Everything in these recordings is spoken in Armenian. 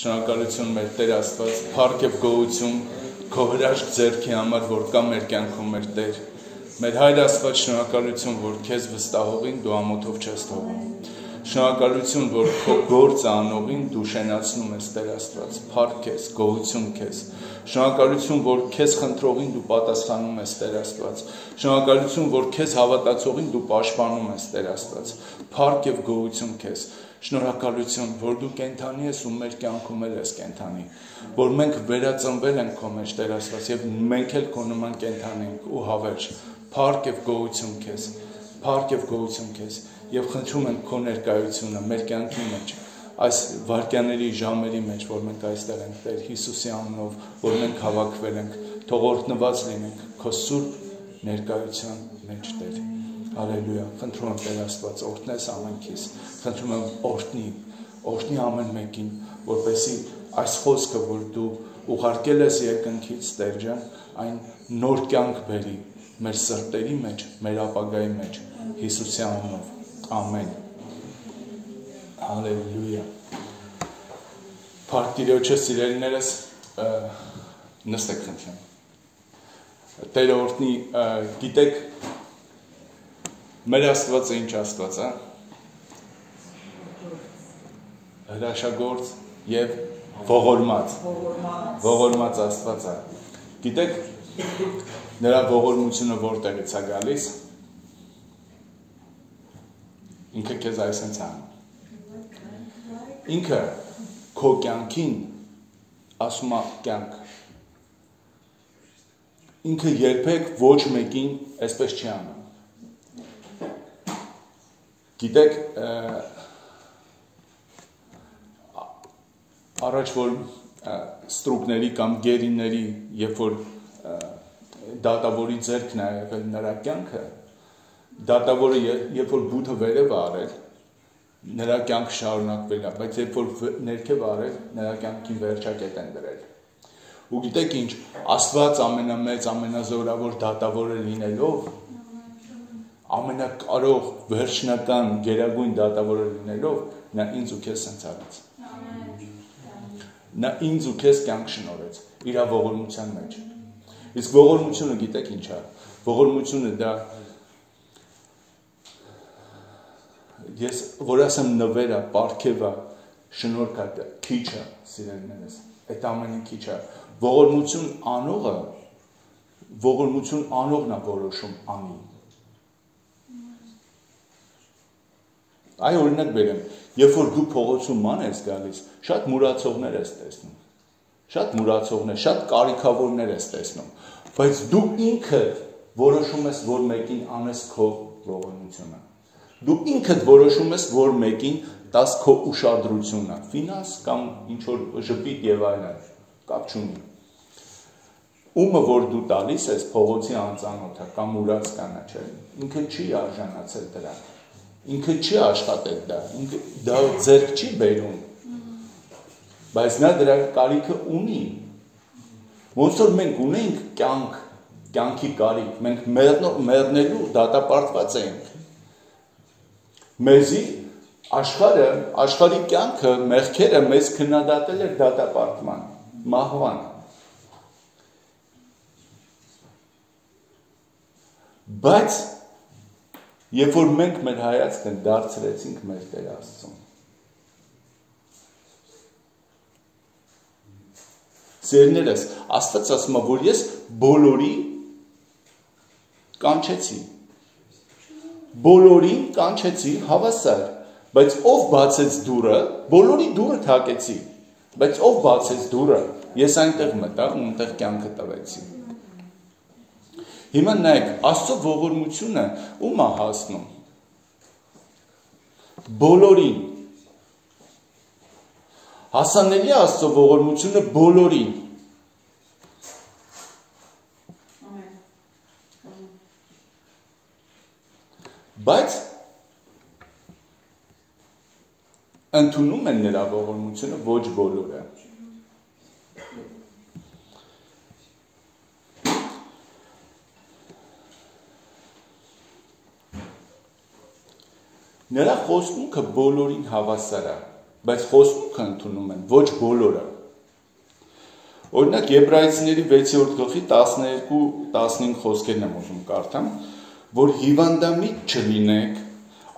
Շնորհակալություն մեր Տեր Աստված, փառք եւ գոհություն քո հրաշք ձեռքի համար, որ կա մեր կյանքում մեր Տեր։ Մեր Հայր Աստված, շնորհակալություն, որ քեզ վստահողին դու ամոթով չես թողում։ Շնորհակալություն, որ քո գործը անողին դու շենացնում ես Տեր Աստված, փառք քեզ, գոհություն քեզ։ Շնորհակալություն, որ քեզ խնդրողին դու պատասխանում ես Տեր Աստված։ Շնորհակալություն, որ քեզ հավատացողին դու պաշտպանում ես Տեր Աստված։ Փառք եւ գոհություն քեզ։ Շնորհակալություն, որ դու կենթանի ես ու մեր կյանքում ես կենթանի, որ մենք վերածնվել ենք քո մեջ Տեր Աստված եւ մենք էլ քո նման կենթանի ենք ու հավերժ։ Փառք եւ գոհություն քեզ, փառք եւ գոհություն քեզ եւ խնդրում ենք քո ներկայությունը մեր կյանքի մեջ, այս վայրկյանների ժամերի մեջ, որ մենք այստեղ ենք Տեր Հիսուսի անունով, որ մենք հավաքվել ենք, թող օրհնված լինենք քո սուրբ ներկայության մեջ Տեր։ Հալելույա, խնդրում եմ Տեր Աստված, օրհնես ամենքիս, խնդրում եմ օրհնի ամեն մեկին, որպեսզի այս խոսքը, որ դու ուղարկել ես երկնքից, Տեր ջան, այն նոր կյանք բերի մեր սրտերի մեջ, մեր ապագայի մեջ, Հիսուսի անունով, ամեն։ Հալելույա։ Փառք Տիրոջը, սիրելիներս, նստեք խնդրեմ։ Տերը օրհնի, գիտեք, մեր Աստվածը ինչ Աստված է, հրաշագործ և ողորմած Աստված է։ Գիտեք, նրա ողորմությունը որտեղից է գալիս, ինքը քեզ այսպես է։ Ինքը քո կյանքին ասում է կյանք։ Ինքը երբեք ոչ մեկին այսպես չի անում։ Գիտեք, առաջ որ ստրուկների կամ գերիների, երբ որ դատավորի ձեռքն է եղել նրա կյանքը, դատավորը երբ որ բութը վերև արել, նրա կյանքը շարունակվել է, բայց երբ որ ներքև արել, նրա կյանքին վերջակետ են դրել։ Ու գիտեք ինչ, Աստված ամենամեծ, ամենազորավոր դատավորը լինելով, ամենակարող, վերջնական, գերագույն դատավորը լինելով, նա ինձ ու քեզ սենց արեց։ Նա ինձ ու քեզ կյանք շնորհեց իր ողորմության մեջ։ Իսկ ողորմությունը գիտեք ինչ է։ Ողորմությունը դա ես որ ասեմ նվեր է, պարգև է, շնորհք է, քիչ է, սիրելիներս։ Այդ ամենին քիչ է։ Ողորմություն անողն է որոշում անի։ Այ օրինակ բերեմ, երբ որ դու փողոցում ման ես գալիս, շատ մուրացողներ ես տեսնում, շատ կարիքավորներ ես տեսնում, բայց դու ինքդ որոշում ես, որ մեկին անես քո ողորմությունը, դու ինքդ որոշում ես, որ մեկին տաս քո ուշադրությունը, ֆինանս կամ ինչ-որ ժպիտ և այլն, կապ չունի, ումը որ դու տալիս ես փողոցի անծանոթը կամ ուրաց կանաչել, ինքը չի արժանացել դրան, ինքը չի աշխատել դա ձեռք չի բերում, բայց նա դրա կարիքը ունի, ոնց որ մենք ունենք կյանքի կարիք, մենք մեռնելու դատապարտված ենք, մեզի աշխարհի կյանքը, մեղքերը մեզ քննադատել էր դատապարտման, մահվան, բայց երբ որ մենք մեր հայացքը դարձրեցինք մեր Տեր Աստծուն։ Սիրելիներս, Աստված ասում է, որ ես բոլորի կանչեցի, հավասար, բայց ով բացեց դուռը, բոլորի դուռը թակեցի, բայց ով բացեց դուռը, ես այնտեղ մտա ու այնտեղ կյանքը տվեցի։ Հիմա նայեք, Աստծո ողորմությունը ում է հասնում։ Բոլորին։ Հասանելի է Աստծո ողորմությունը բոլորին։ Բայց ընդունում են նրա ողորմությունը ոչ բոլորը։ Նրա խոստմունքը բոլորին հավասար է, բայց խոսքը ընդունում են, ոչ բոլորը։ Օրինակ Եբրայեցիների 6-րդ գլխի 12-15 խոսքերն եմ ուզում կարդամ, որ հիվանդամիտ չլինեք,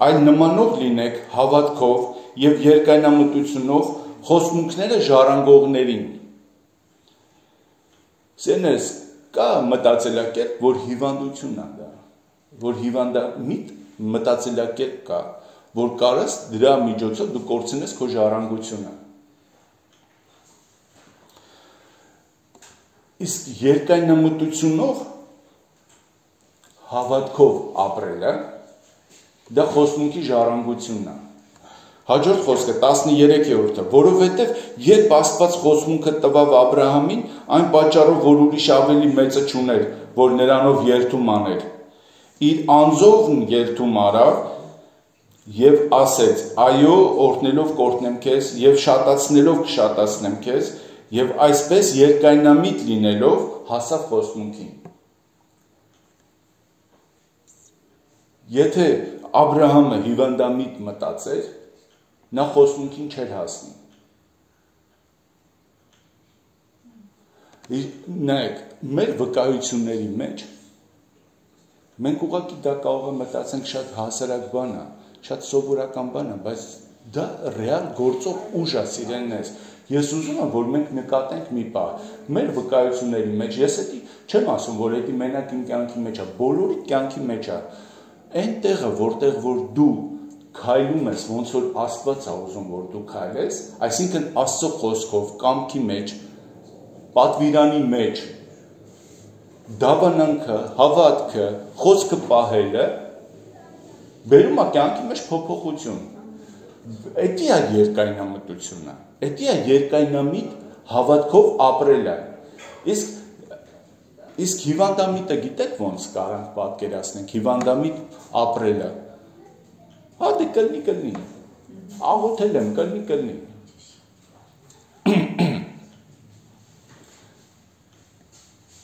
այլ նմանով լինեք հավատքով եւ երկայնամտությունով խոսմունքները ժառանգողներին։ Սենես կա մտածելակերպ, որ հիվանդությունն է դա, որ հիվանդամիտ մտածելակերպ կա, որ կարես դրա միջոցով դու կորցնես քո ժառանգությունը։ Իսկ երկայնամտությունով հավատքով ապրելը դա խոսմունքի ժառանգությունն է։ Հաջորդ խոսքը 13-րդը, որովհետև երբ Աստված խոսմունքը տվավ Աբրահամին, այն պատճառով, որ ուրիշ ավելի մեծը չուներ, որ նրանով երթում աներ, իր անձովն երթում արավ եւ ասեց. այո, օրհնելով կօրհնեմ քեզ եւ շատացնելով կշատացնեմ քեզ եւ այսպես երկայնամիտ լինելով հասավ խոսմունքին։ Եթե Աբրահամը հիվանդամիտ մտածեր, նա խոսմունքին չէր հասնի։ Նայեք, մեր վկայությունների մեջ մենք ուղղակի դա կարող է մտածենք շատ հասարակ բան է, շատ սովորական բան է, բայց դա ռեալ գործող ուժ է, սիրելիներս։ Ես ուզում եմ, որ մենք նկատենք մի բան, մեր վկայությունների մեջ, ես էդի չեմ ասում, որ էդի մենակ իմ կյանքի մեջ է, բոլորի կյանքի մեջ է, այն տեղը, որտեղ որ դու քայլում ես, ոնց որ Աստված է ուզում, որ դու քայլես, այսինքն Աստծո խոսքով, կամքի մեջ, պատվիրանի մեջ, դավանանքը, հավատքը, խոսքը պահելը, բերում է կյանքի մեջ փոփոխություն։ Էդի է երկայնամտությունը, էդի է երկայնամիտ հավատքով ապրելը։ Իսկ հիվանդամիտը գիտեք ոնց կարանք պատկերացնենք, հիվանդամիտ ապրելը։ Հա դե կլնի, աղոթել եմ, կլնի։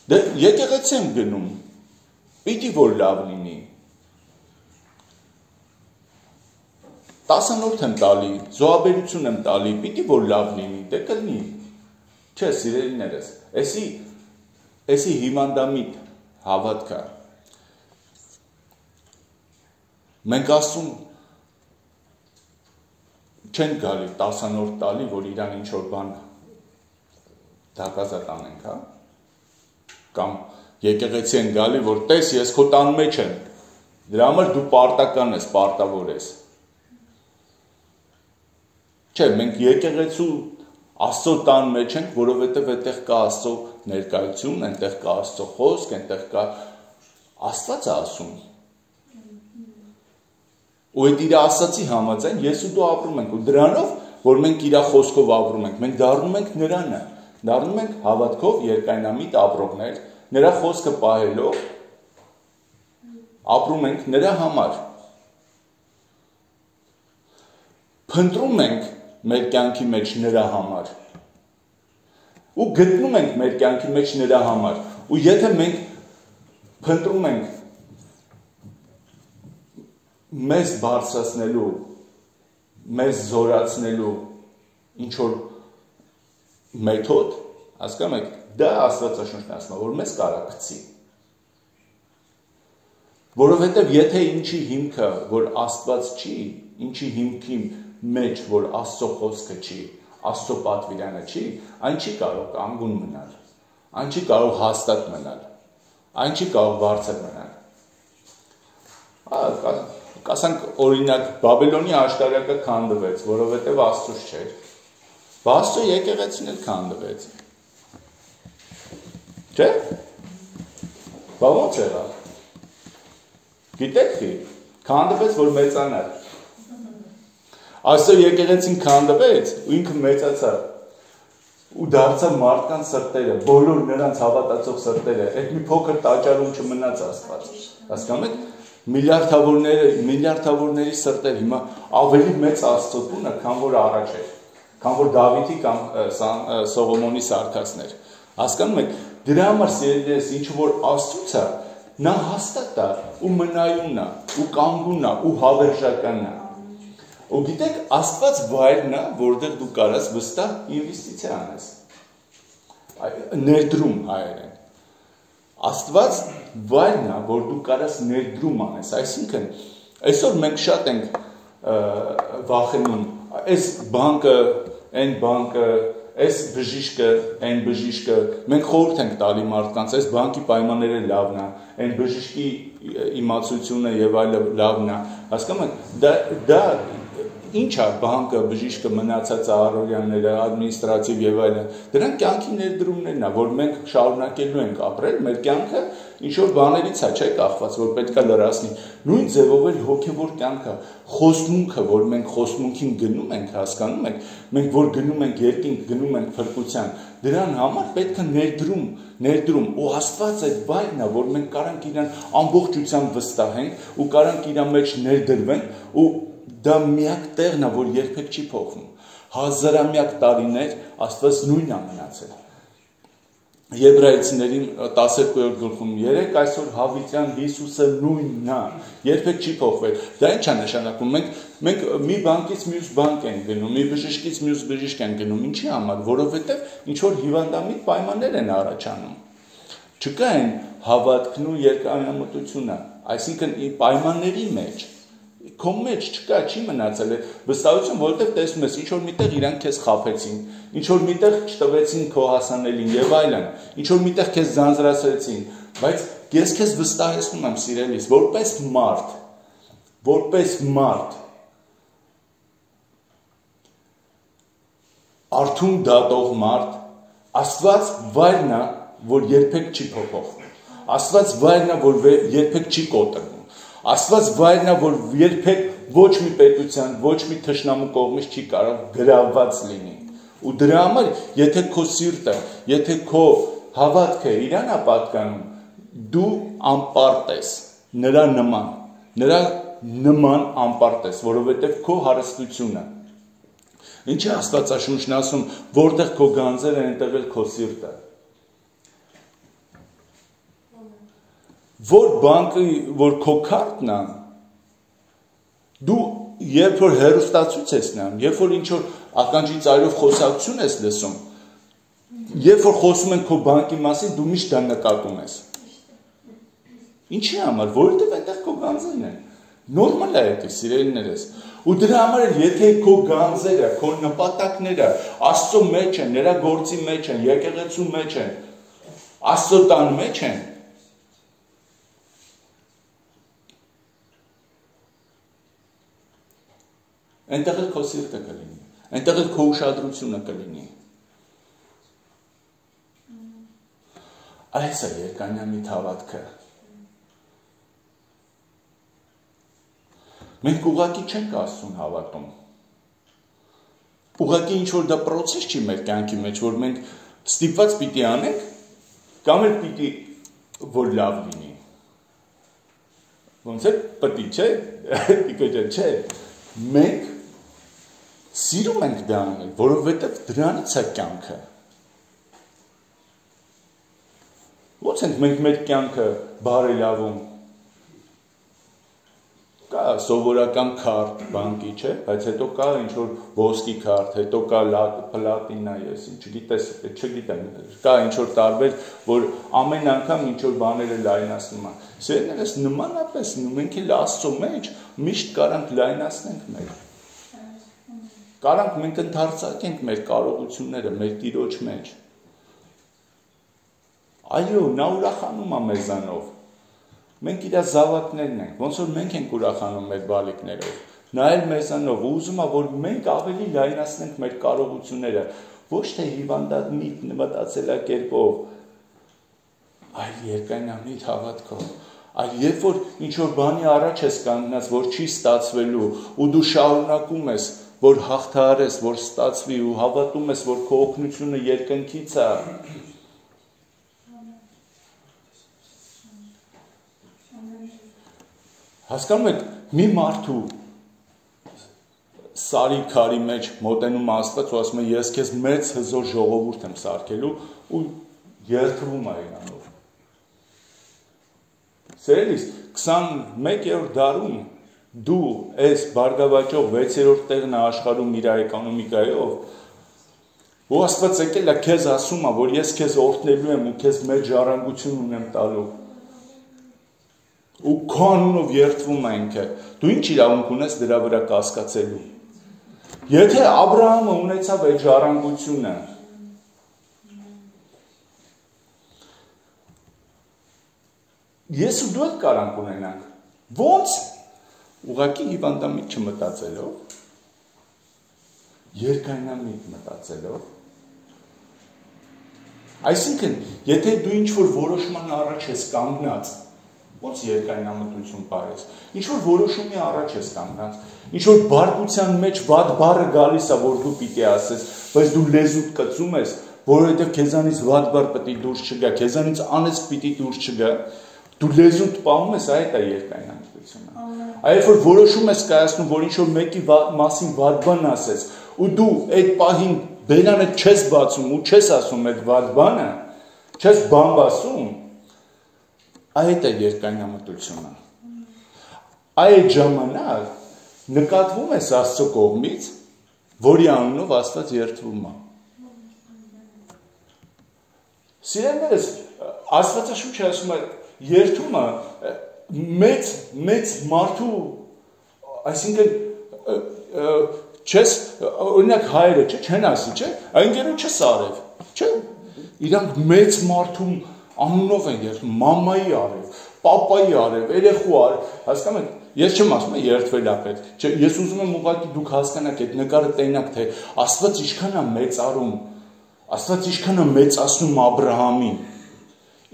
Դե եկեղեցի եմ գնում, պիտի որ լավ լինի։ 10-րդ եմ տալի, զոհաբերություն եմ տալի, պիտի որ լավ լինի, դե կլնի։ Չէ, սիրելիներս, էսի հիվանդամիտ հավատքը։ Մենք ասում չենք գալի 10-րդ տալի, որ իրան ինչ-որ բան դակազատ անենք, հա։ Կամ եկեղեցի են գալի, որ տես ես քո տան մեջ եմ, դրա համար դու պարտական ես, պարտավոր ես։ Չէ, մենք եկեղեցու Աստծո տան մեջ ենք, որովհետև այդտեղ կա Աստծո ներկայություն, այնտեղ կա Աստծո խոսք, այնտեղ կա Աստված է ասում։ Ու այդ իր ասացի համաձայն ես ու դու ապրում ենք, ու դրանով, որ մենք իր խոսքով ապրում ենք, մենք դառնում ենք նրանը, դառնում ենք հավատքով երկայնամիտ ապրողներ, նրա խոսքը պահելով ապրում ենք նրա համար։ Փնտրում ենք մեր կյանքի մեջ նրա համար ու գտնում ենք մեր կյանքի մեջ նրա համար ու եթե մենք փնտրում ենք մեզ բարձրացնելու, մեզ զորացնելու ինչ-որ մեթոդ, հասկանում եք, դա Աստվածաշունչն ասում է, որ մեզ կարա գցի։ Որովհետև եթե ինչի հիմքը, որ Աստված չի, ինչի հիմքի մեջ, որ Աստծո խոսքը չի, Աստծո պատվիրանը չի, այն չի կարող կանգուն մնալ, այն չի կարող հաստատ մնալ, այն չի կարող բարձր մնալ։ Կասանք օրինակ Բաբելոնի աշտարակը քանդվեց, որովհետև Աստծուց չէր, Աստծո եկեղեցին էլ քանդվեց։ Չէ՞։ Բա ո՞նց եղավ։ Գիտեք թե, քանդվեց, որ մեծանար։ Աստծո եկեղեցին քանդվեց ու ինքը մեծացավ ու դարձավ մարդկանց սրտերը, բոլոր նրանց հավատացող սրտերը, այդ մի փոքր տաճարում չմնաց Աստված։ Հասկանում եք, միլիարդավորների սրտեր հիմա ավելի մեծ Աստծո տունը, քան որ առաջ էր, քան որ Դավիթի կամ Սողոմոնի սարքածներ։ Հասկանում եք, դրա համար սիրելիներս, ինչ որ Աստծուց է, նա հաստատ է ու մնայուն է ու կանգուն է ու հավերժական է։ Ու գիտեք, Աստված վայրն է, որտեղ դու կարաս վստահ ինվեստիցիա անես։ Ներդրում հայերեն։ Աստված վայրն է, որ դու կարաս ներդրում անես, այսինքն այսօր մենք շատ ենք վախենում, այս բանկը, այն բանկը, այս բժիշկը, այն բժիշկը, մենք խորհուրդ ենք տալի մարդկանց, այս բանկի պայմանները լավն է, այն բժիշկի իմացությունը եւ այլը լավն է, հասկանում եք, դա ինչ է բանկը, բժիշկը, մնացած առօրյաները, ադմինիստրատիվ եւ այլն, դրանք կյանքի ներդրումներն է, որ մենք շարունակելու ենք ապրել, մեր կյանքը ինչ որ բաներից է, չէ՞ կախված, որ պետքա լրացնի։ Նույն ձևով էլ հոգեվոր կյանքը, խոսմունքը, որ մենք խոսմունքին գնում ենք, հասկանում եք, մենք որ գնում ենք երկինք, գնում ենք փրկության, դրան համար պետք է ներդրում, ու Աստված այդ վայրն է, որ մենք կարանք իրան ամբողջությամբ վստահենք ու կարանք իր մեջ ներդրվենք ու դա միակ տեղն է, որ երբեք չի փոխվում։ Հազարամյակ տարիներ Աստված նույնն է մնացել։ Եբրայեցիներին 12-րդ գլխում 3 այսօր հավիտյան Հիսուսը նույնն է, երբեք չի փոխվել։ Դա ինչ է նշանակում։ Մենք մի բանկից մյուս բանկ ենք գնում, մի բժշկից մյուս բժիշկ ենք գնում, ինչի համար, որովհետև ինչ որ հիվանդամիտ պայմաններ են առաջանում։ Չկա այն հավատքն ու երկարամտությունը, այսինքն պայմանների մեջ քո մեջ չկա, չի մնացել է վստահություն, որովհետև տեսնում ես, ինչ որ միտեղ իրանք քեզ խաբեցին, ինչ որ միտեղ չտվեցին քո հասանելին եւ այլն, ինչ որ միտեղ քեզ ձանձրացրեցին, բայց ես քեզ վստահեցնում եմ, սիրելիս, որպես մարդ, արթուն դատող մարդ, Աստված վայրն է, որ երբեք չի փոփոխվում։ Աստված վայրն է, որ երբեք չի կոտրվում։ Աստված վայրն է, որ երբեք ոչ մի պետության, ոչ մի թշնամու կողմից չի կարող գրավված լինի։ Ու դրա համար, եթե քո սիրտը, եթե քո հավատքը իրան է պատկանում, դու անպարտ ես, նրա նման անպարտ ես, որովհետև քո հարստությունը։ Ինչի Աստվածաշունչն ասում, որտեղ քո գանձերը, այնտեղ էլ քո սիրտը։ Որ բանկը, որ քո քարտն է, դու երբ որ հեռուստացույց ես նայում, երբ որ ինչ որ ականջի ծայրով խոսակցություն ես լսում, երբ որ խոսում են քո բանկի մասին, դու միշտ դա նկատում ես։ Ինչի համար, որովհետև այնտեղ քո գանձերն են։ Նորմալ է դա, սիրելիներս։ Ու դրա համար էլ եթե քո գանձերը, քո նպատակները Աստծո մեջ են, նրա գործի մեջ են, եկեղեցու մեջ են, Աստծո տան մեջ են, այնտեղ էլ քո սիրտը կլինի, այնտեղ էլ քո ուշադրությունը կլինի։ Այս է երկանյամիտ հավատքը։ Մենք ուղղակի չենք Աստծուն հավատում։ Ուղղակի ինչ որ դա process չի մեր կյանքի մեջ, որ մենք ստիպված պիտի անենք, կամ էլ պիտի որ լավ լինի։ Ոնց է պիտի, չէ՞, պիտի չէ։ Մենք սիրում ենք դա անել, որովհետև դրանից է կյանքը։ Ոնց ենք մենք մեր կյանքը բարելավում։ Կա սովորական քարտ բանկի, չէ, բայց հետո կա ինչ որ ոսկի քարտ, հետո կա պլատինա, ես չգիտեմ, կա ինչ որ տարբեր, որ ամեն անգամ ինչ որ բաները լայնացնում են։ Սերներս նմանապես մենք էլ Աստծո մեջ միշտ կարանք լայնացնենք մեր։ Կարանք մենք ընդարձակենք մեր կարողությունները մեր Տիրոջ մեջ։ Այո, նա ուրախանում է մեզանով։ Մենք իր զավակներն ենք, ոնց որ մենք ենք ուրախանում մեր բալիկներով, նա էլ մեզանով, ու ուզում է, որ մենք ավելի լայնացնենք մեր կարողությունները, ոչ թե հիվանդամիտ մտածելակերպով, այլ երկայնամիտ հավատքով, այլ երբ որ ինչ-որ բանի առաջ ես կանգնած, որ չի ստացվելու, ու դու շարունակում ես, որ հաղթահարես, որ ստացվի, ու հավատում ես, որ քո օգնությունը երկնքից է, հասկանում եք, մի մարդու սարի քարի մեջ մոտենում Աստված ու ասում է ես քեզ մեծ հզոր ժողովուրդ եմ սարքելու ու երթվում է իրանով։ Սերելիս 21-րդ դարում դու այս բարգավաճող 6-րդ տեղն է աշխարհում իր էկոնոմիկայով, ու Աստված եկել է քեզ ասում է, որ ես քեզ օրհնելու եմ ու քեզ մեր ժառանգություն ունեմ տալու։ Ու քո անունով երդվում է ինքը, դու ինչ իրավունք ունես դրա վրա կասկածելու։ Եթե Աբրահամը ունեցավ այդ ժառանգությունը, ես ու դու եք կարանք ունենանք։ Ոնց? Ուղղակի հիվանդամիտ չմտածելով, երկայնամիտ մտածելով, այսինքն, եթե դու ինչ-որ որոշման առաջ ես կանգնած, ոնց երկայնամտություն պարես, ինչ-որ որոշումի առաջ ես կանգնած, ինչ-որ բարկության մեջ վատ բառը գալիս է, որ դու պիտի ասես, բայց դու լեզուդ կծում ես, որովհետև քեզանից վատ բառ պիտի դուրս չգա, քեզանից անես պիտի դուրս չգա, դու լեզուդ պահում ես, այդ է երկայնամտությունը։ Այդ որ որոշում ես կայացնում, որ ինչ-որ մեկի մասին վատ բան ասես, ու դու այդ պահին բերանը չես բացում ու չես ասում այդ վատ բանը, չես բամբասում, այդ է երկայնամտությունը։ Այդ ժամանակ նկատվում ես Աստծո կողմից, որի անունով Աստված երդվում է։ Սիրելիներս, Աստվածաշունչը ասում է, երդումը մեծ մարդու, այսինքն չես, օրինակ հայերը չեն ասի, չէ, այնքերու չես արև, չէ, իրանք մեծ մարդում անունով են երդվում, մամայի արև, պապայի արև, երեխու արև, հասկանում եք, ես չեմ ասում երդվել է պետք, չէ, ես ուզում եմ ուղղակի դուք հասկանաք այդ նկարը տենաք, թե Աստված ինչքան է մեծարում, Աստված ինչքան է մեծացնում Աբրահամին,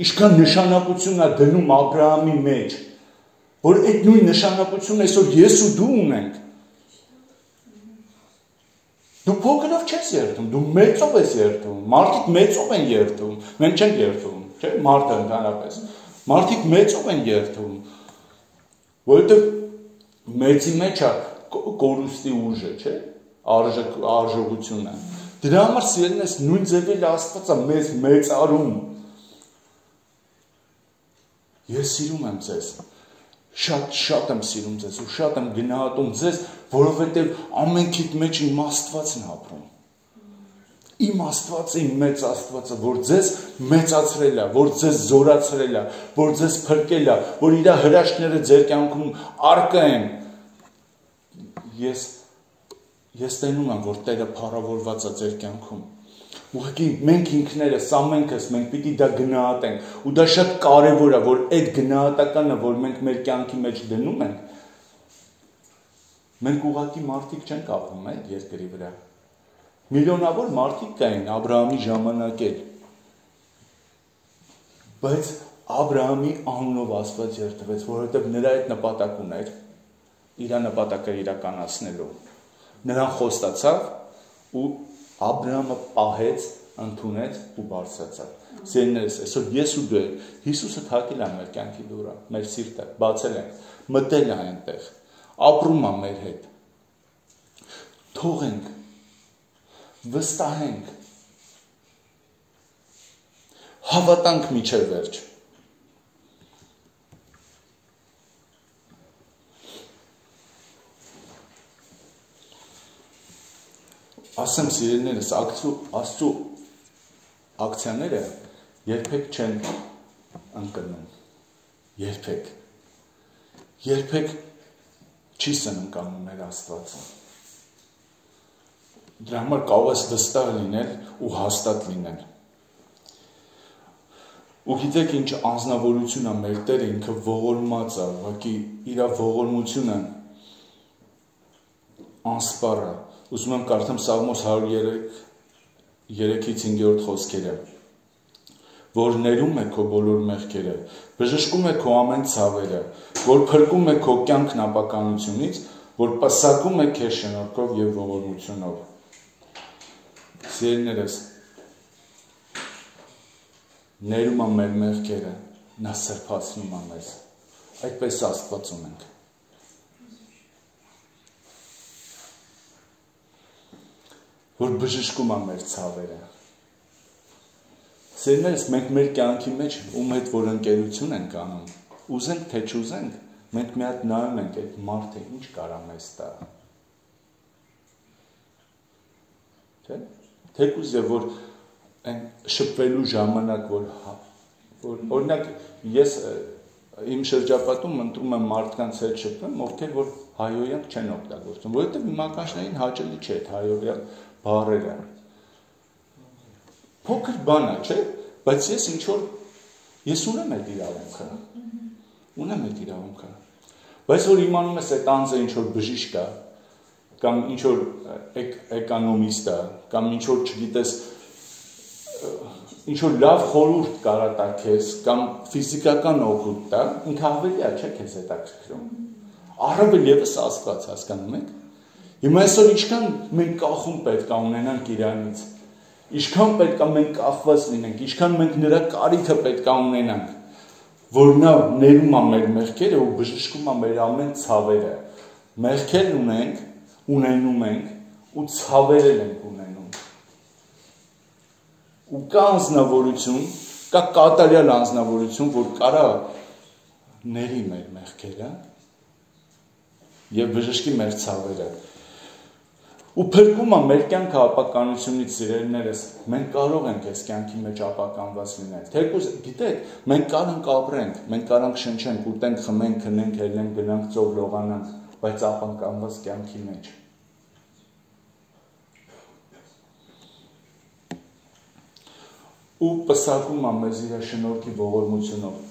ինչքան նշանակություն է դնում Աբրահամի մեջ, որ այդ նույն նշանակությունը այսօր ես ու դու ունենք։ Դու փոքրով չես երդվում, դու մեծով ես երդվում, մարդիկ մեծով են երդվում, մենք չենք երդվում, չէ՞, մարդը ընդհանրապես, մարդիկ մեծով են երդվում, որովհետև մեծի մեջ է կորուստի ուժը, չէ՞, արժողությունը։ Դրա համար սիրելիներս նույն ձևել Աստված է մեզ մեծարում։ Ես սիրում եմ ձեզ, շատ եմ սիրում ձեզ ու շատ եմ գնահատում ձեզ, որովհետև ամենքիդ մեջ իմ Աստվածն ապրում։ Իմ Աստվածը, իմ մեծ Աստվածը, որ ձեզ մեծացրել է, որ ձեզ զորացրել է, որ ձեզ փրկել է, որ իր հրաշքները ձեր կյանքում առկա են։ Ես տենում եմ, որ Տերը փառավորված է ձեր կյանքում։ Ուղղակի մենք ինքներս, ամենքս մենք պիտի դա գնահատենք, ու դա շատ կարևոր է, որ այդ գնահատականը, որ մենք մեր կյանքի մեջ դնում ենք, մենք ուղղակի մարդիկ չենք ապրում այդ երկրի վրա։ Միլիոնավոր մարդիկ կային Աբրահամի ժամանակ էլ, բայց Աբրահամի անունով Աստված երդվեց, որովհետև նրա այդ նպատակ ուներ, իր նպատակը իրականացնելու։ Նրան խոստացավ ու Աբրահամը պահեց, ընդունեց ու բարձրացավ։ Սիրելիներս, այսօր ես ու դու Հիսուսը թակել է մեր կյանքի դուռը, մեր սիրտը, բացել ենք, մտել է այնտեղ, ապրում է մեր հետ։ Թողենք, վստահենք, հավատանք մինչև վերջ։ Ասեմ սիրելիներս, Աստծո ակցիաները երբեք չեն ընկնում, երբեք չի սնանկանում մեր Աստվածը։ Դրա համար կարող ես վստահ լինել ու հաստատ լինել։ Ու գիտեք ինչ անձնավորություն է մեր Տերը, ինքը ողորմած է, ուղղակի իր ողորմությունը անսպառ է։ Ուզում եմ կարդամ Սաղմոս 103-5 խոսքերը, որ ներում է քո բոլոր մեղքերը, բժշկում է քո ամեն ցավերը, որ փրկում է քո կյանքն ապականությունից, որ պսակում է քեզ շնորհքով եւ ողորմությունով։ Սիրելիներս, ներում է մեր մեղքերը, նա սրբացնում է մեզ։ Այդպես Աստված ունենք։ Որ բժշկում է մեր ցավերը։ Սիրելիներս, մենք մեր կյանքի մեջ ում հետ որ ընկերություն ենք անում, ուզենք թե չուզենք, մենք մի հատ նայում ենք այդ մարդը ինչ կարա մեզ տա։ Չէ՞։ Թեկուզ է որ այն շփվելու ժամանակ որ օրինակ ես իմ շրջապատում ընտրում եմ մարդկանց հետ շփվեմ, ովքեր որ հայոյանք չեն օգտագործում, որովհետև իմականներին հաճելի չէ այդ հայոյան բառերը։ Փոքր բան է, չէ՞, բայց ես ունեմ այդ իրավունքը։ Ունեմ այդ իրավունքը։ Բայց որ իմանում ես այդ անձը ինչ որ բժիշկ է, կամ ինչ որ էկոնոմիստ է, կամ ինչ որ չգիտես ինչ որ լավ խորհուրդ կարա տա քեզ կամ ֆիզիկական օգուտ տա, ինքը ավելի է, չէ՞ քեզ հետաքրքրում։ Առավել ևս Աստված, հասկանում եք։ Հիմա այսօր ինչքան մենք կախում պետք է ունենանք Իրանից, ինչքան պետք է մենք կախված լինենք, ինչքան մենք նրա կարիքը պետք է ունենանք, որ նա ներում է մեր մեղքերը ու բժշկում է մեր ամեն ցավերը։ Մեղքեր ունենում ենք ու ցավեր ենք ունենում։ Ու կա անձնավորություն, կա կատարյալ անձնավորություն, որ կարա ների մեր մեղքերը և բժշկի մեր ցավերը։ Ու փրկում է մեր կյանքը ապականությունից, սիրելիներս, մենք կարող ենք այս կյանքի մեջ ապականված լինել։ Թեկուզ, գիտեք, մենք կարանք ապրենք, մենք կարանք շնչենք, ուտենք, խմենք, քնենք, ելնենք, գնանք, ծով լողանանք, բայց ապականված կյանքի մեջ։ Ու պսակում է մեզ իր շնորհքի ողորմությունով։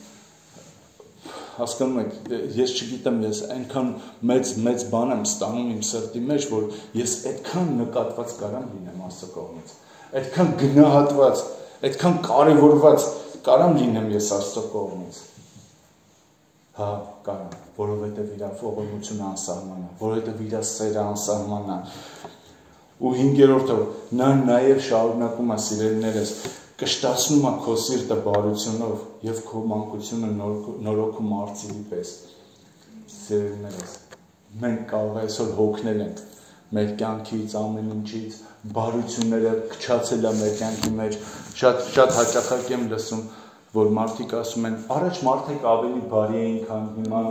Հասկանում եք, ես չգիտեմ, ես այնքան մեծ բան եմ ստանում իմ սրտի մեջ, որ ես այդքան նկատված կարամ լինեմ Աստծո կողմից։ Այդքան գնահատված, այդքան կարևորված կարամ լինեմ ես Աստծո կողմից։ Հա, կարամ, որովհետև իր ողորմությունը անսահման է, որովհետև իր սերը անսահման է։ Ու 5-րդը նա նաև շարունակում է, սիրելիներս, կշտացնում է քո սիրտը բարությունով և քո մանկությունը նորոգում արծիվի պես։ Սիրելիներս, մենք կարող այսօր հոգնել ենք մեր կյանքից, ամեն ինչից, բարությունները քչացել է մեր կյանքի մեջ, շատ հաճախակ եմ լսում, որ մարդիկ ասում են, առաջ մարդիկ ավելի բարի էին, քան հիմա,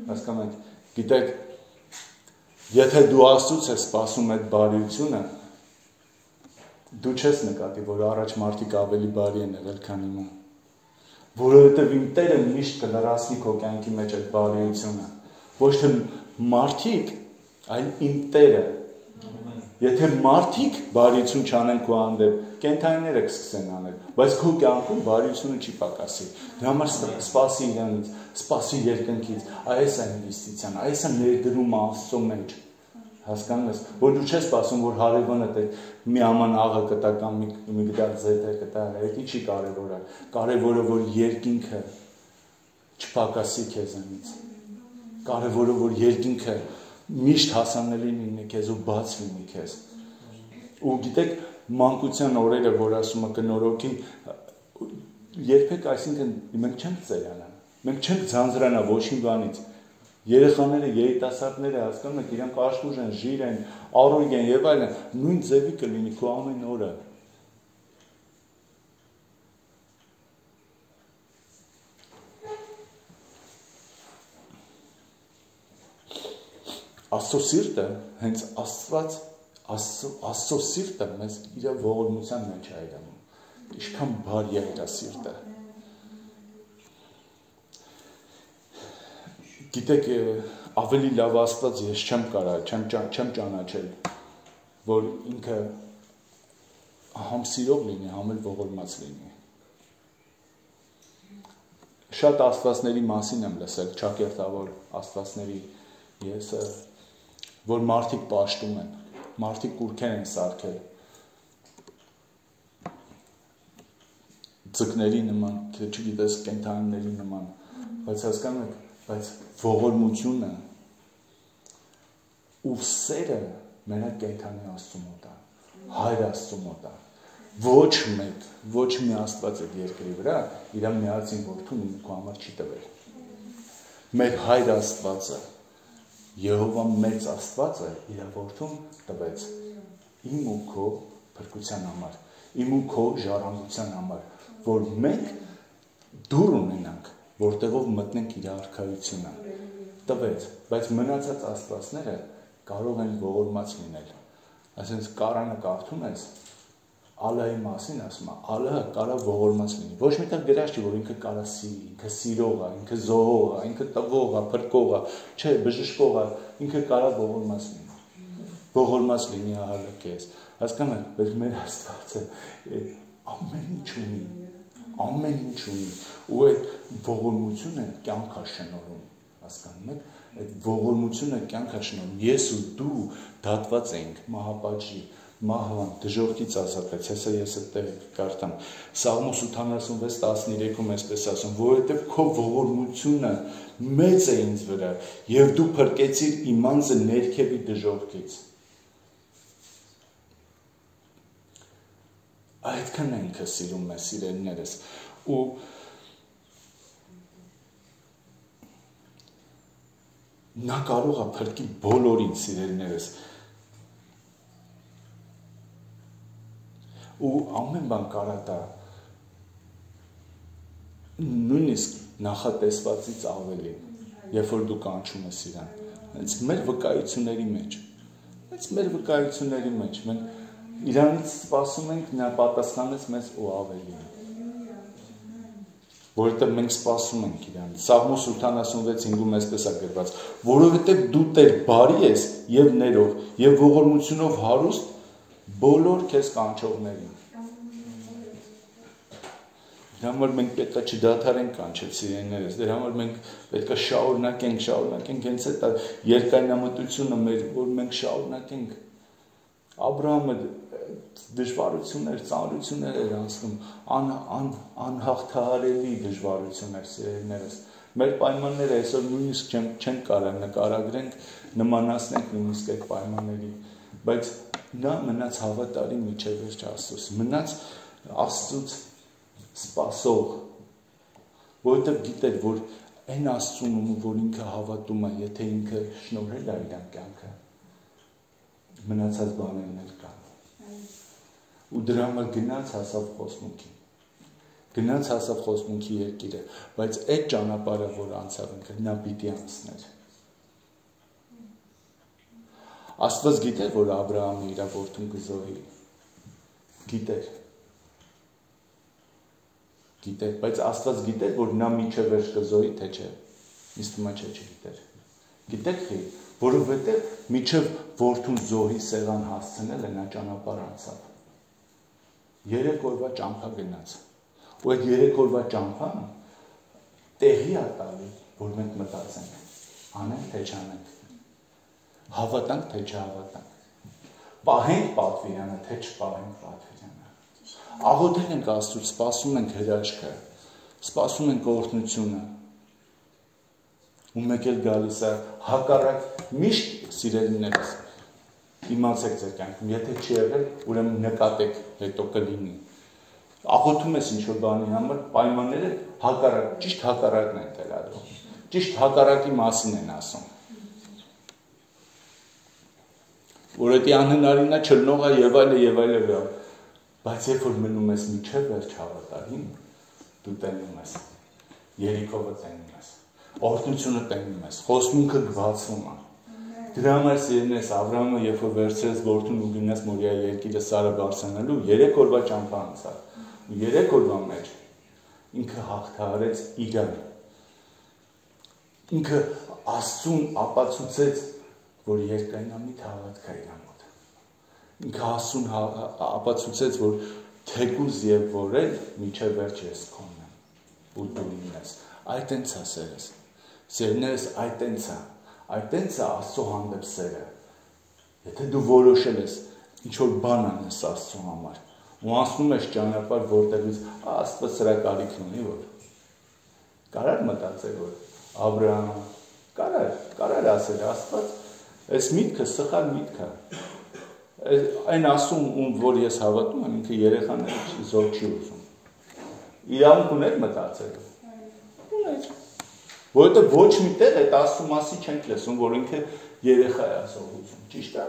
հասկանում եք, գիտեք, եթե դու Աստծուց ես սպասում այդ բարությունը, դու չես նկատի, որ առաջ մարդիկ ավելի բարի են եղել, քան հիմա։ Որովհետև իմ Տերը միշտ կլրացնի քո կյանքի մեջ այդ բարիությունը։ Ոչ թե մարդիկ, այլ իմ Տերը։ Եթե մարդիկ բարիություն չանեն քո հանդեպ, կենդանիները կսկսեն անել, բայց քո կյանքում բարիությունը չի պակասի։ Դրա համար սպասի Իրանից, սպասի երկնքից, այս է ինվեստիցիան, այս է ներդրումը Աստծո մեջ։ Հասկանում ես, որ դու չես սպասում, որ հարևանդ մի աման աղը կտա կամ մի գդալ ձեթը կտա, դա չի կարևորը։ Կարևորը, որ երկինքը չպակասի քեզանից։ Կարևորը, որ երկինքը միշտ հասանելի լինի քեզ ու բաց լինի քեզ։ Ու գիտեք, մանկության օրերը, որ ասում է կնորոգին, երբեք, այսինքն մենք չենք ծերանա, մենք չենք ձանձրանա ոչ մի բանից։ Երեխաները, երիտասարդները, հասկանում եք, իրանք աշխուժ են, ժիր են, առույգ են եւ այլն, նույն ձևի կլինի քո ամեն օրը։ Աստծո սիրտը, հենց Աստծո սիրտը մեզ իր ողորմության մեջ է այրանում։ Ինչքան բարի է իր սիրտը։ Գիտեք, ավելի լավ Աստված ես չեմ կարա, չեմ ճանաչել, որ ինքը համ սիրող լինի, համ էլ ողորմած լինի։ Շատ աստվածների մասին եմ լսել, ճակերտավոր աստվածների, ես որ մարդիկ պաշտում են, մարդիկ կուրքեր են սարքել, ձկների նման, թե չգիտես կենդանիների նման, բայց հասկանում եք, բայց ողորմությունը ու սերը մենակ կենդանի Աստծո մոտ է, Հայր Աստծո մոտ է, ոչ մեկ, ոչ մի Աստված այդ երկրի վրա իր միածին որդուն ինքու համար չի տվել։ Մեր Հայր Աստվածը, Եհովա մեծ Աստվածը իր որդուն տվեց իմ ու քո փրկության համար, իմ ու քո ժառանգության համար, որ մենք դուր ունենանք, որտեղով մտնենք իր արքայությունը։ տվեց, բայց մնացած աստվածները կարող են ողորմած լինել։ Այսինքն Կարանը կարդում ես, Ալլահի մասին ասում է, Ալլահը կարա ողորմած լինի։ Ոչ միտեղ գրած չի, որ ինքը կարա սիրի, ինքը սիրող է, ինքը զոհող է, ինքը տվող է, փրկող է, չէ, բժշկող է, ինքը կարա ողորմած լինի։ Ողորմած լինի ահա քեզ։ Հասկանում եք, բայց մեր Աստվածը ամեն ինչ ունի, ամեն ինչ ունի, ու այդ ողորմությունը կյանք է շնորհում, հասկանում եք, այդ ողորմությունը կյանք է շնորհում։ Ես ու դու դատված ենք մահապատժի, մահվան, դժոխքից ազատվեց, հեսա ես այդտեղ կարդամ, Սաղմոս 86:13-ում այսպես ասում, որովհետև քո ողորմությունը մեծ է ինձ վրա, և դու փրկեցիր իմ անձը ներքևի դժոխքից։ Այդքան է ինքը սիրում է, սիրելիներս, ու նա կարող է փրկի բոլորին, սիրելիներս, ու ամեն բան կարա տա, նույնիսկ նախատեսվածից ավելի, երբ որ դու կանչում ես իրան, հենց մեր վկայությունների մեջ, մենք իրանից սպասում ենք, նա պատասխանեց մեզ ու ավելի, որովհետև մենք սպասում ենք իրանից, Սաղմոս 86:5-ում այսպես է գրված, որովհետև դու Տեր բարի ես և ներող, և ողորմությունով հարուստ, բոլոր քեզ կանչողներին։ Դրա համար մենք պետք է չդադարենք կանչել, սիրելիներս, դրա համար մենք պետք է շարունակենք հենց այդ երկայնամտությունը մեր, որ մենք շարունակենք։ Աբրահամը դժվարություններ, ծանրություններ էր անցնում, անհաղթահարելի դժվարություններ, սիրելիներս։ Մեր պայմանները այսօր նույնիսկ չենք կարող նկարագրենք, նմանացնենք նույնիսկ այդ պայմանների, բայց նա մնաց հավատարի մինչև վերջ Աստծուց, մնաց Աստծուց սպասող, որովհետև գիտեր, որ այն Աստծուն, որ ինքը հավատում է, եթե ինքը շնորհել է իր կյանքը, մնացած բաներն էլ կան։ Ու դրա համար գնաց հասավ խոսմունքի երկիրը, բայց այդ ճանապարհը, որ անցավ ինքը, նա պիտի անցներ։ Աստված գիտեր, որ Աբրահամը իր որդուն կզոհի, գիտեր, բայց Աստված գիտեր, որ նա մինչև վերջ կզոհի, թե չէ, ինձ թվում է չգիտեր, գիտեք խի, որովհետև մինչև որդուն զոհի սեղան հասցնելը նա ճանապարհ անցավ, 3 օրվա ճամփա գնաց, ու այդ 3 օրվա ճամփան տեղի է տալի, որ մենք մտածենք, անենք թե չանենք, հավատանք թե չհավատանք, պահենք պատվիրանը, թե չպահենք պատվիրանը, աղոթել ենք Աստծուց, սպասում ենք հրաշքը, սպասում ենք օրհնությունը, ու մեկ էլ գալիս է հակառակ միշտ սիրելիներս, իմացեք ձեր կյանքում, եթե չի եղել, ուրեմն նկատեք, հետո կլինի, աղոթում ես ինչ-որ բանի համար, պայմանները հակառակ, ճիշտ հակառակն են թելադրում, ճիշտ հակառակի մասին են ասում, որ էդի անհնարինն է, չլնող է և այլը, բայց երբ որ մնում ես մինչև վերջ հավատարիմ, դու տենում ես, երիքովը տենում ես, օրհնությունը տենում ես, խոսմունքը բացվում է, դրա համար սիրելիներս, Աբրահամը երբ որ վերցրեց որդուն ու գնաց Մորիա երկիրը Սարը բարձրանալու, 3 օրվա ճամփա անցավ, ու 3 օրվա մեջ ինքը հաղթահարեց իրան, ինքը Աստծուն ապացուցեց, որ երկայնամիտ հավատք է իր մոտ, ինքը Աստծուն ապացուցեց, որ թեկուզ և որել մինչև վերջ ես քոնն եմ, ու դու ինձ, այդ ենք է սերս, սերներս այդ ենք է Աստծո հանդեպ սերը, եթե դու որոշել ես, ինչ-որ բան անես Աստծո համար, ու անցնում ես ճանապարհ, որտեղից Աստված սրա կարիքն ունի, որ կարար մտածել, որ Աբրահամը, կարար ասել, Աստված, այս միտքը սխալ միտք է, այն ասում, որ ես հավատում եմ, ինքը երեխաները զոհ չի ուզում, իրավունք ուներ մտածել, ուներ, որովհետև ոչ մի տեղ այդ Աստծու մասի չենք լսում, որ ինքը երեխա է զոհ ուզում, ճիշտ է,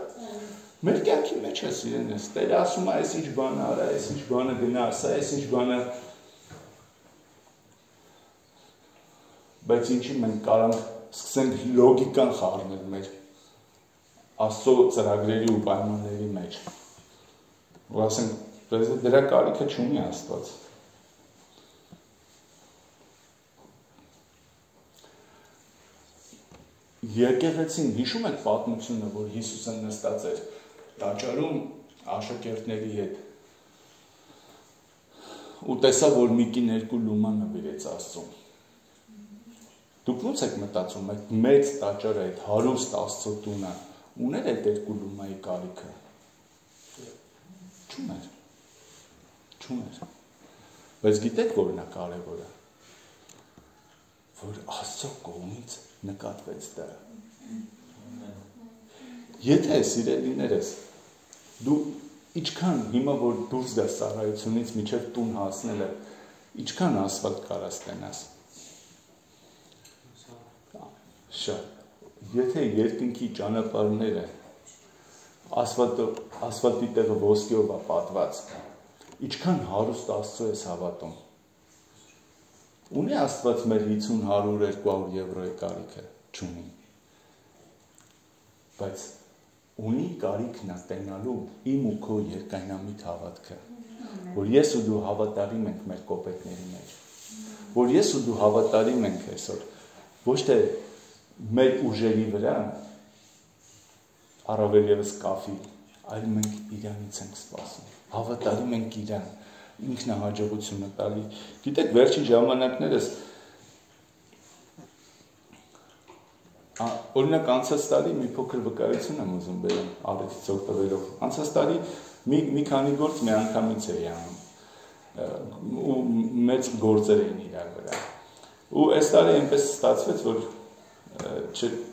մեր կյանքի մեջ է սիրելիներս, Տերը ասում է, այս ինչ բանը արա, այս ինչ բանը գնա ասա, այս ինչ բանը, բայց ինչի մենք կարանք սկսենք լոգիկան խառնել մեր Աստծո ծրագրերի ու պայմանների մեջ։ Ու ասենք, դրա կարիքը չունի Աստված։ Եկեղեցին հիշում եք պատմությունը, որ Հիսուսը նստած էր տաճարում աշակերտների հետ ու տեսավ, որ մի կին երկու լումա նվիրեց Աստծուն։ Դուք ո՞նց եք մտածում, այդ մեծ տաճարը, այդ հարուստ Աստծո տունը ուներ այդ երկու լումայի կարիքը։ Չուներ։ Բայց գիտեք որն է կարևորը, որ Աստծո կողմից նկատվեց դա։ Եթե սիրելիներս, դու ինչքան հիմա որ դուրս գաս ծառայությունից մինչև տուն հասնելը, ինչքան ասֆալտ կարաս տենաս։ Շատ։ Եթե երկնքի ճանապարհները ասֆալտի տեղը ոսկեով է պատված, ինչքան հարուստ Աստծո ես հավատում։ Ունի Աստված մեր 50, 100, 200 եվրոյի կարիքը, չունի։ Բայց ունի կարիքն տենալու իմ ու քո երկայնամիտ հավատքը, որ ես ու դու հավատարիմ ենք մեր կոպետների մեջ, որ ես ու դու հավատարիմ ենք այսօր, ոչ թե մեր ուժերի վրա, առավել ևս կաֆի, այլ մենք իրանից ենք սպասում, հավատարիմ ենք իրան, ինքնահաջողությունը տալի։ Գիտեք, վերջին ժամանակներս օրինակ անցած տարի մի փոքր վկայություն եմ ուզում բերեմ Արեթից օգտվելով։ Անցած տարի մի քանի գործ մի անգամից էի անում ու մեծ գործեր էին իրար վրա։ Ու այս տարի այնպես ստացվեց, որ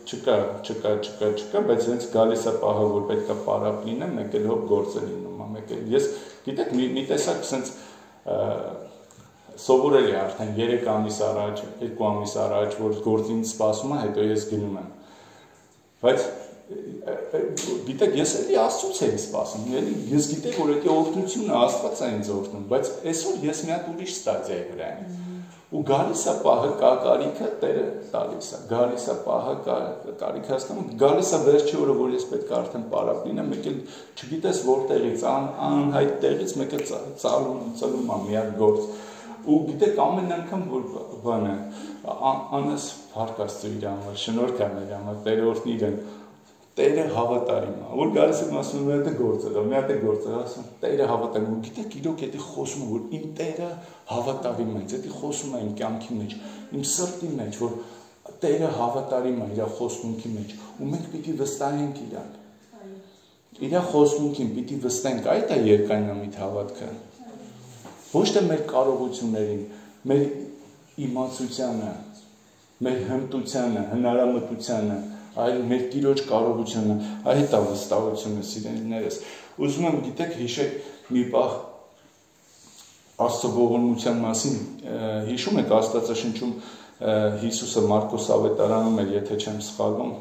չկա, բայց հենց գալիս է պահը, որ պետք է պարապ լինեմ, մեկ էլ հոբ գործեր լինում, մեկ էլ ես գիտեք մի տեսակ սենց սովորել է արդեն 3 ամիս առաջ, 2 ամիս առաջ, որ գործին սպասում է, հետո ես գնում եմ։ Բայց գիտեք, ես էլի Աստծուց էի սպասում, էլի ես գիտեք, որ այդ օրհնությունը Աստված է ինձ օրհնում, բայց այսօր ես մի հատ ուրիշ ստադիայի վրա եմ։ Ու գալիս է պահը, կա կարիքը, Տերը տալիս է, գալիս է պահը, կարիքը հասնում, գալիս է վերջի օրը, որ ես պետք է արդեն պարապ լինեմ, մեկ էլ չգիտես որտեղից, անհայտ տեղից մեկ էլ ծալում է մի հատ գործ։ Ու գիտեք ամեն անգամ որ բանը անես փառք Աստծո իր համար, շնորհք է մեր համար, Տերը օրհնի իրեն, Տերը հավատարիմ է, որ գալիս եմ ասում մի հատ գործ է, ասում Տերը հավատարիմ է, գիտեք իրոք էդի խոսում է, որ իմ Տերը հավատարիմ է, էդի խոսում է իմ կյանքի մեջ, իմ սրտի մեջ, որ Տերը հավատարիմ է իր խոստմունքի մեջ, ու մենք պիտի վստահենք իրան։ Իր խոստմունքին պիտի վստահենք, այդ է երկայնամիտ հավատքը։ Ոչ թե մեր կարողություններին, մեր իմացությանը, մեր հմտությանը, հնարամտությանը, այլ մեր Տիրոջ կարողությունը, այդ է վստահությունը սիրելիներս։ Ուզում եմ գիտեք հիշեք մի պահ Աստծո ողորմության մասին, հիշում եք Աստվածաշնչում Հիսուսը Մարկոս ավետարանում էր, եթե չեմ սխալվում,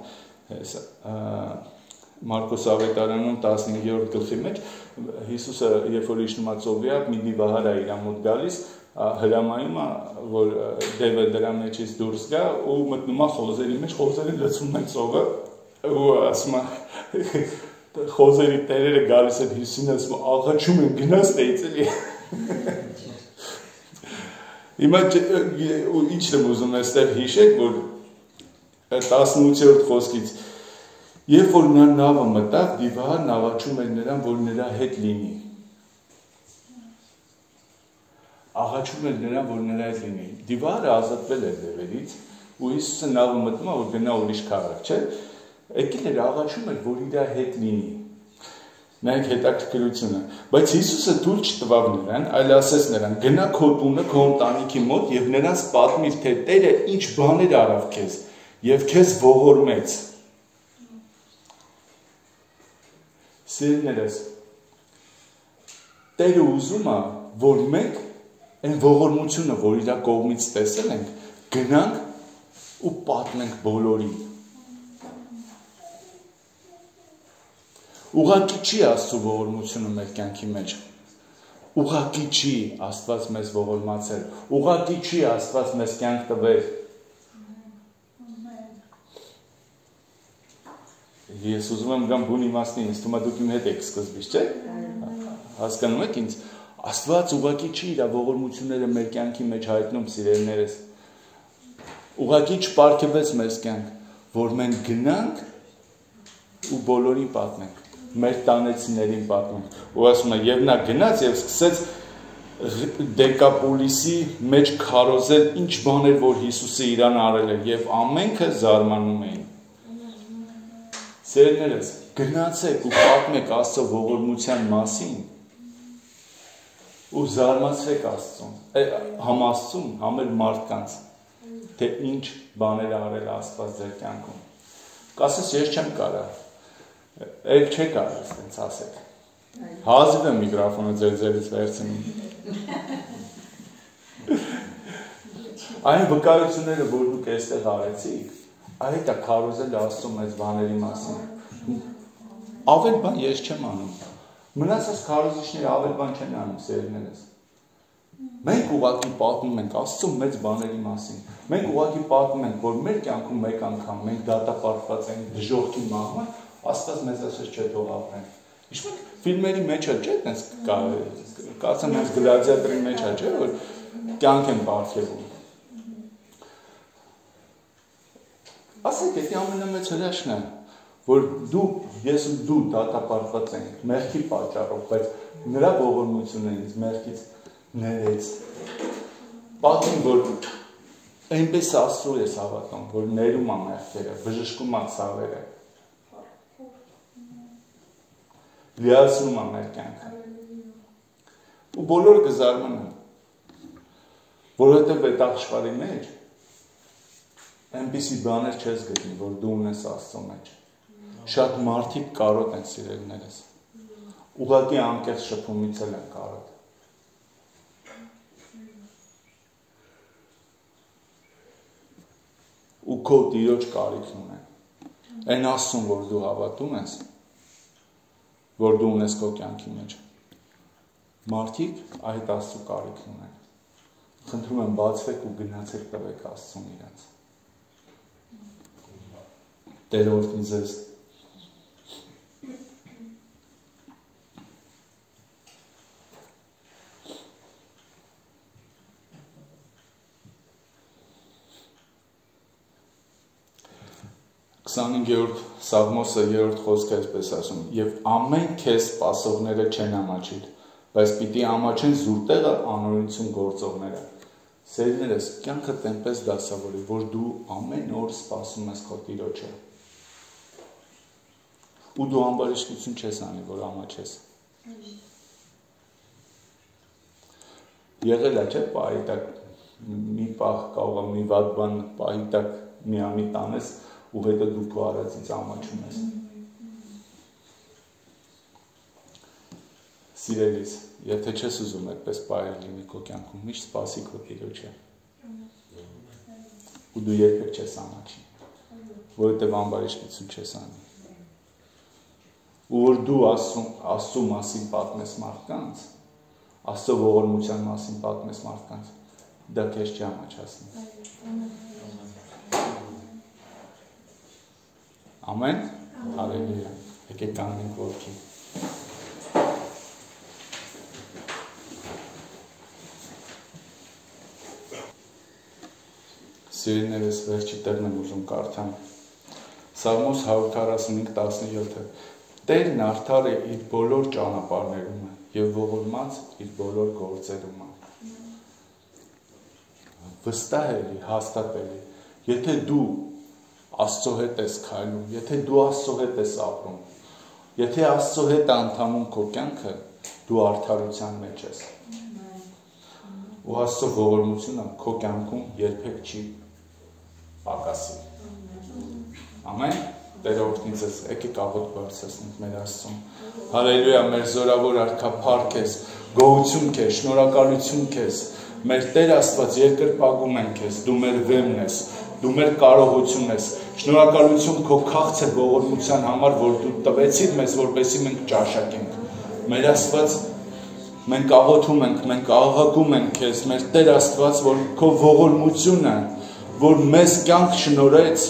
Մարկոս ավետարանում 15-րդ գլխի մեջ Հիսուսը երբ որ իջնում է ծովի ափ մի դիվահար է իր մոտ գալիս հրամայում է որ դևը դրա մեջից դուրս գա ու մտնում է խոզերի մեջ խոզերը լցում են ծովը ու ասում է խոզերի տերերը գալիս են Հիսուսին ասում աղաչում են գնաս տեից էլի Հիմա ինչ եմ ուզում այստեղ հիշեք որ 18-րդ խոսքից Երբ որ նա նավը մտավ, դիվահարն աղաչում էր նրան, որ նրա հետ լինի։ Աղաչում էր նրան, որ նրա հետ լինի։ Դիվահարը ազատվել էր դևերից, ու Հիսուսը նավը մտնում է, որ գնա ուրիշ քաղաք, չէ՞։ Եկել էր աղաչում էր, որ իր հետ լինի։ Նայեք հետաքրքրությունը։ Բայց Հիսուսը թույլ չտվավ նրան, այլ ասեց նրան. «Գնա քո տունը, քո ընտանիքի մոտ եւ նրանց պատմիր, թե Տերը ինչ բաներ արավ քեզ եւ քեզ ողորմեց»։ Սիրելիներս, Տերը ուզում է, որ մենք այն ողորմությունը, որ իր կողմից տեսել ենք, գնանք ու պատմենք բոլորին։ Ուղղակի չի Աստծո ողորմությունը մեր կյանքի մեջ։ Ուղղակի չի Աստված մեզ ողորմացել։ Ուղղակի չի Աստված մեզ կյանք տվել։ Ես ուզում եմ գամ բուն իմաստին, ինձ թվում է դուք իմ հետ եք սկզբից, չէ՞։ Հասկանում եք ինձ։ Աստված ուղղակի չի իր ողորմությունները մեր կյանքի մեջ հայտնում, սիրելիներս։ Ուղղակի չպարգևեց մեզ կյանք, որ մենք գնանք ու բոլորին պատմենք, մեր տանեցիներին պատմենք։ Ու ասում է, եւ նա գնաց եւ սկսեց Դեկապոլիսի մեջ քարոզել ինչ բաներ, որ Հիսուսը իրան արել է, եւ ամենքը զարմանում էին։ Սերներս, գնացեք ու պատմեք Աստծո ողորմության մասին ու զարմացրեք Աստծուն, համ Աստծուն, համ էլ մարդկանց, թե ինչ բաներ արել Աստված ձեր կյանքում։ Կասես, ես չեմ կարող, էլ չեք կարող, ասենց ասեք։ Հազիվ եմ միկրոֆոնը ձերից վերցնում։ Այն վկայությունները, որ դուք այստեղ արեցիք, այդ է քարոզել Աստծո մեծ բաների մասին։ Ավել բան ես չեմ անում։ Մնացած քարոզիչները ավել բան չեն անում, սերներս։ Մենք ուղղակի պատմում ենք Աստծո մեծ բաների մասին։ Մենք ուղղակի պատմում ենք, որ մեր կյանքում մեկ անգամ մենք դատապարտված ենք դժոխքի մահվան, Աստված մեզ ասես չէ թող ապրենք։ Իշմեք ֆիլմերի մեջ է, չէ՞, տես կարծեմ հենց գլադիատորի մեջ է, չէ՞, որ կյանք են պարգևում։ Ասեք, դա ամենամեծ հրաշքն է, որ ես ու դու դատապարտված ենք մեղքի պատճառով, բայց նրա ողորմությունը ինձ մեղքից ներեց։ Պատմում, որ այնպես Աստծո ես հավատում, որ ներում է մեղքերը, բժշկում է ցավերը։ Լիացնում է մեր կյանքը։ Ու բոլորը կզարմանան, որովհետև այդ աշխարհի մեջ այնպիսի բաներ չես գտնի, որ դու ունես Աստծո մեջ։ Շատ մարդիկ կարոտ են սիրելիներս։ Ուղղակի անկեղծ շփումից էլ են կարոտ։ Ու քո Տիրոջ կարիքն ունեն։ Այն Աստծուն, որ դու հավատում ես, որ դու ունես քո կյանքի մեջ։ Մարդիկ այդ Աստծո կարիքն ունեն։ Խնդրում եմ բացվեք ու գնացեք տվեք Աստծուն իրաց։ Տեր օրհնի ձեզ։ Քսանհինգերորդ Սաղմոսը 3-րդ խոսքը այսպես ասում. «Եվ ամեն քեզ սպասողները չեն ամաչիր, բայց պիտի ամաչեն զուր տեղը անօրենություն գործողները»։ Սերներս, կյանքդ այնպես դասավորի, որ դու ամեն օր սպասում ես քո Տիրոջը։ Ու դու ամբարիշտություն չես անի, որ ամաչես։ Եղել է, չէ՞, պահի տակ մի պահ կարող է մի վատ բան պահի տակ միամիտ անես ու հետո դու քո արածից ամաչում ես։ Սիրելիս, եթե չես ուզում այդպես պահել լինի քո կյանքում, միշտ սպասի քո Տիրոջը։ Ու դու երբեք չես ամաչի, որովհետև ամբարիշտություն չես անի։ Ու որ դու Աստծո մասին պատմես մարդկանց, Աստծո ողորմության մասին պատմես մարդկանց, դա քեզ չի ամաչացնի։ Ամեն, հալելույա, եկեք կանգնենք ոտքի։ Սիրելիներս, վերջի տեղն եմ ուզում կարդամ։ Սաղմոս 145:17 Տերն արդար է իր բոլոր ճանապարհներում եւ ողորմած իր բոլոր գործերում։ Վստահ էլի, հաստատ էլի, եթե դու Աստծո հետ ես քայլում, եթե դու Աստծո հետ ես ապրում, եթե Աստծո հետ անդամում քո կյանքը, դու արդարության մեջ ես։ Ու Աստծո ողորմությունը քո կյանքում երբեք չի պակասի։ Ամեն։ Տեր օրհնի ձեզ, եկեք աղոթք բարձրացնենք մեր Աստծուն։ Հալելույա, մեր զորավոր արքա, փառք քեզ, գոհություն քեզ, շնորհակալություն քեզ։ Մեր Տեր Աստված, երկրպագում ենք քեզ, դու մեր վեմն ես, դու մեր կարողությունն ես։ Շնորհակալություն քո քաղցր ողորմության համար, որ դու տվեցիր մեզ, որպեսզի մենք ճաշակենք։ Մեր Աստված, մենք աղոթում ենք, մենք աղաղակում ենք քեզ, մեր Տեր Աստված, որ քո ողորմությունը, որ մեզ կյանք շնորհեց,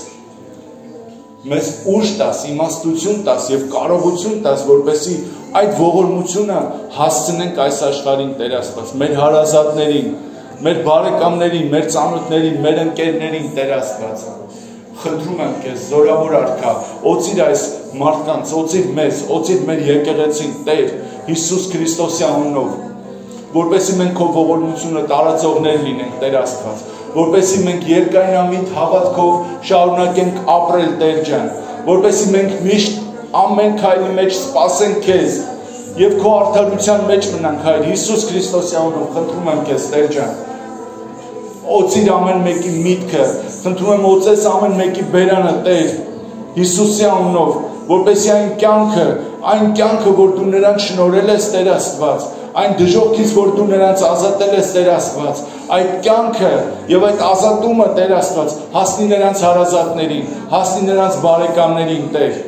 մեզ ուժ տաս, իմաստություն տաս եւ կարողություն տաս, որպեսզի այդ ողորմությունը հասցնենք այս աշխարհին, Տեր Աստված, մեր հարազատներին, մեր բարեկամներին, մեր ծանոթներին, մեր ընկերներին, Տեր Աստված։ Խնդրում եմ քեզ, զորավոր արքա, օծիր այս մարդկանց, օծիր մեզ, օծիր մեր եկեղեցին, Տեր Հիսուս Քրիստոսի անունով, որպեսզի մենք քո ողորմությունը տարածողներ լինենք, Տեր Աստված, որպեսզի մենք երկայնամիտ հավատքով շարունակենք ապրել, Տեր ջան, որպեսզի մենք միշտ ամեն քայլի մեջ սպասենք քեզ եւ քո արդարության մեջ մնանք, Հայր Հիսուս Քրիստոսի անունով, խնդրում եմ քեզ, Տեր ջան, օծիր ամեն մեկի միտքը, խնդրում եմ օծես ամեն մեկի բերանը, Տեր Հիսուսի անունով, որպեսզի այն կյանքը, որ դու նրանց շնորհել ես, Տեր Աստված, այն դժոխքից, որ դու նրանց ազատել ես, Տեր Աստված, այդ կյանքը եւ այդ ազատումը, Տեր Աստված, հասնի նրանց հարազատներին, հասնի նրանց բարեկամներին, Տեր,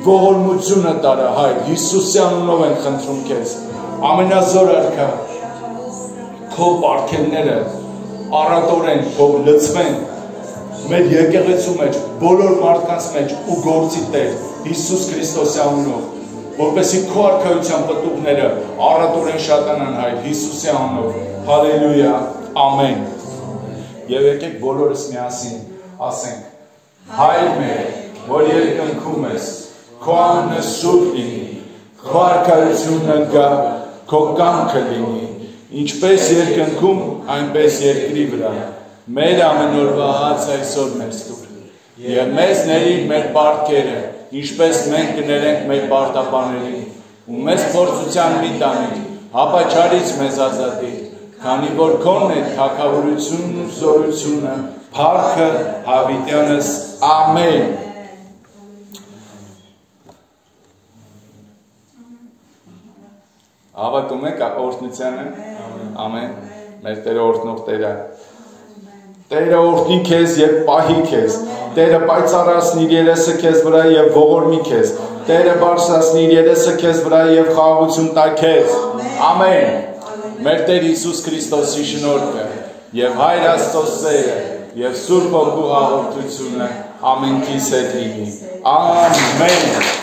ողորմությունը տարա, Հայր, Հիսուսի անունով են խնդրում քեզ, ամենազոր արքա, քո պարգևները առատորեն թող լցվեն մեր եկեղեցու մեջ, բոլոր մարդկանց մեջ ու գործի, Տեր, Հիսուս Քրիստոսի անունով, որպեսզի քո արքայության պտուղները առատորեն շատանան, Հայր, Հիսուսի անունով, հալելույա, ամեն։ Եվ եկեք բոլորս միասին ասենք. Հայր մեր, որ երկնքում ես, քո անունը սուրբ լինի, քո արքայությունը գա, քո կամքը լինի, ինչպես երկնքում, այնպես երկրի վրա, մեր ամենօրվա հացը այսօր մեզ տուր, եւ մեզ ների մեր պարտքերը, ինչպես մենք կներենք մեր պարտապաներին, ու մեզ փորձության մի տանիր, հապաչարից մեզ ազատիր, քանի որ քոնն է թագավորությունն ու զորությունը, փառքը հավիտյանս, ամեն։ Հավատում եք օրհնությանը, ամեն, մեր Տերը օրհնող Տերը։ Տերը օրհնի քեզ եւ պահի քեզ, Տերը պայծառացնի իր երեսը քեզ վրա եւ ողորմի քեզ, Տերը բարձրացնի իր երեսը քեզ վրա եւ խաղաղություն տա քեզ, ամեն։ Մեր Տեր Հիսուս Քրիստոսի շնորհքը եւ Հայր Աստծո սերը եւ Սուրբ Հոգու հաղորդությունը ամենքիս հետ լինի, ամեն։